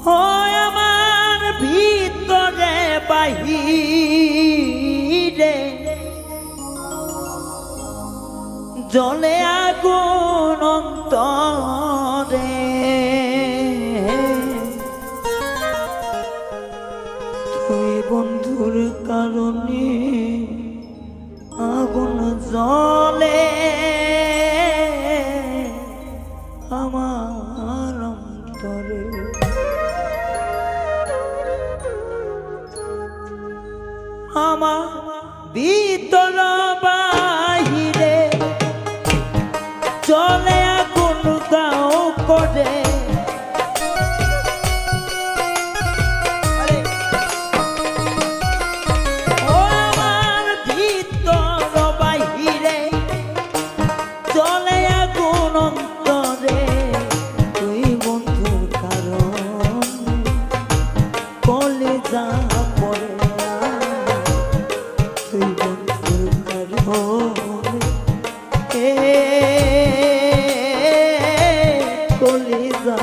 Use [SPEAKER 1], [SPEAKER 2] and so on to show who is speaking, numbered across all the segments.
[SPEAKER 1] হয় আমার ভিতরে বাহিরে জ্বলে আগুন অন্তরে তুই বন্ধুর কারণে আগুন জ্বলে আমার অন্তরে আমার ভিতর বাহিরে চলে আগুন দাও করে ও আমার ভিতর বাহিরে চলে আগুন অন্তরে তুই বন্ধুর কারণ কলেজা পড়ে তুই বন্ধুর কারণ কলেজা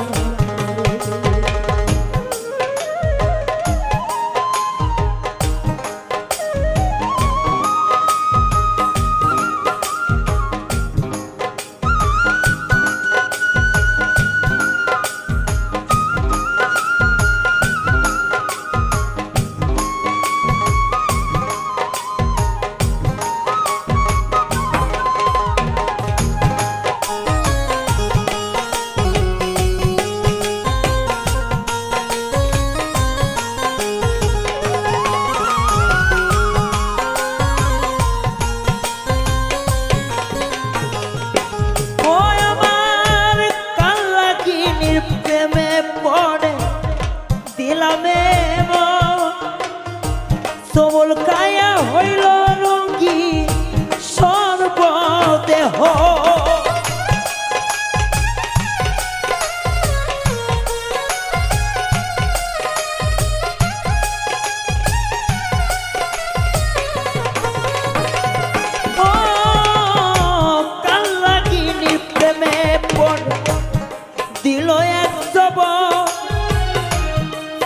[SPEAKER 1] সবল কায়া হইল রঙ্গি সর্বদেহ কাল্লাগিনী প্রেমে পড়ে দিল এক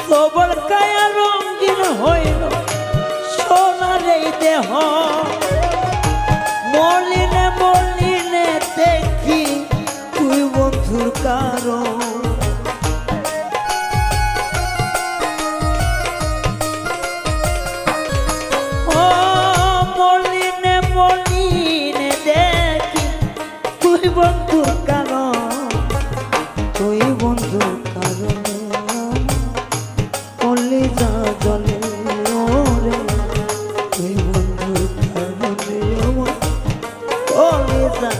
[SPEAKER 1] সবল কায়া রঙ্গিন হইল সোনার এই দেহ মলিনে মলিনে দেখি তুই বন্ধুর কারণ ও মলিনে মলিনে দেখি তুই বন্ধুর কারণ তুই বন্ধুর কারণে কলিজা জলে ওরে তুই বন্ধুর কারণে আমার কলিজা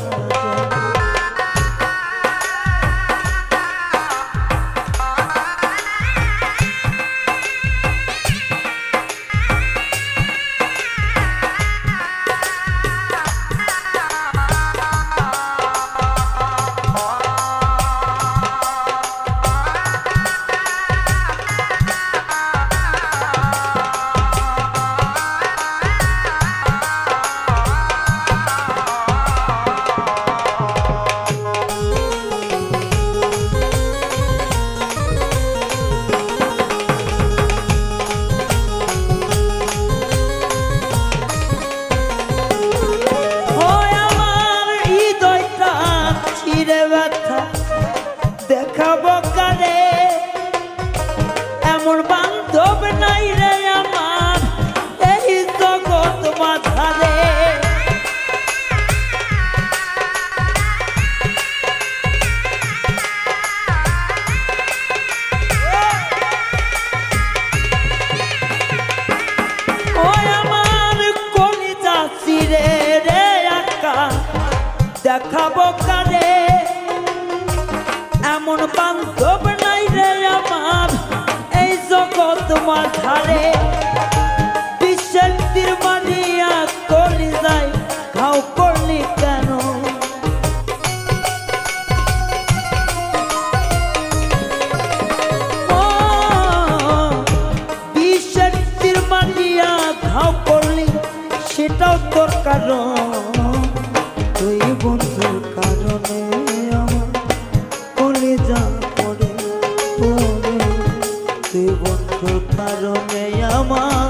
[SPEAKER 1] তুই বন্ধুর কারণে আমার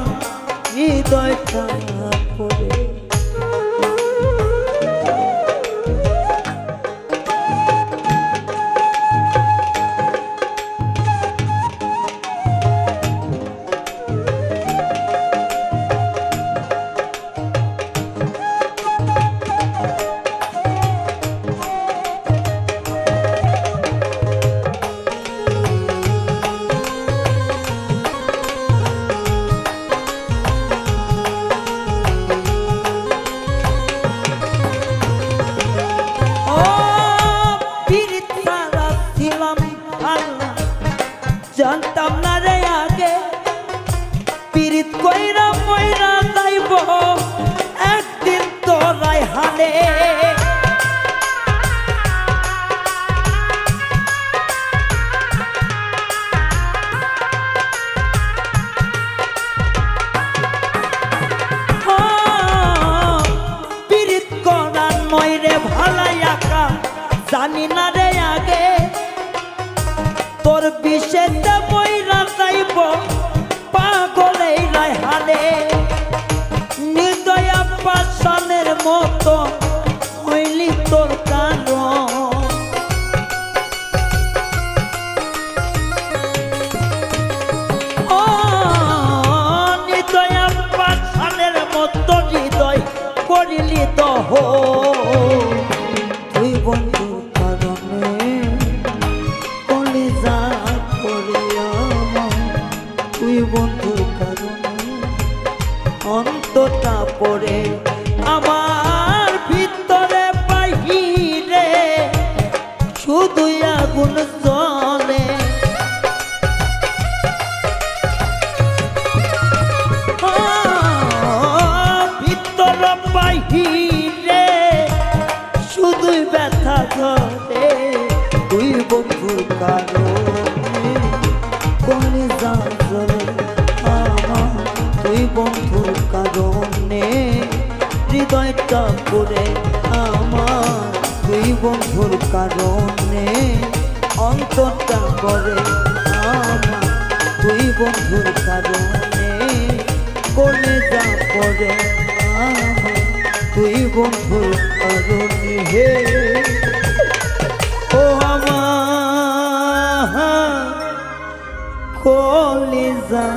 [SPEAKER 1] হৃদয়টা পড়ে।
[SPEAKER 2] জানতাম না রে আগে পীড়িত কইরা মইরা যাইব একদিন তোরাই হালে। পীড়িত করান মইরে ভালাই আঁকা জানি না রে আগে তোর বিষেতে বইরা যাইব পাগলেই রায় হালে। নিদয়া পাষাণের মতো হইলি তোর কারণ নিদয়া পাষাণের মতো হৃদয় করিলি দহ।
[SPEAKER 1] তুই বন্ধু কারণে কলিজা করিয়া তুই বন্ধু কারণে
[SPEAKER 2] অন্তটা পড়ে আমার ভিতরে বাহিরে শুধু আগুন জ্বলে। ভিতর বাহিরে শুধুই ব্যথা ধরে।
[SPEAKER 1] তুই বন্ধুর কারণে কলিজা জ্বলে আমার তুই বন্ধুর কারণে হৃদয়টা পড়ে আমার তুই বন্ধুর কারণে অন্তরটা করে আমার তুই বন্ধুর কারণে কলিজা পড়ে আমার তুই বন্ধুর কারণে হে ও আমার কলিজা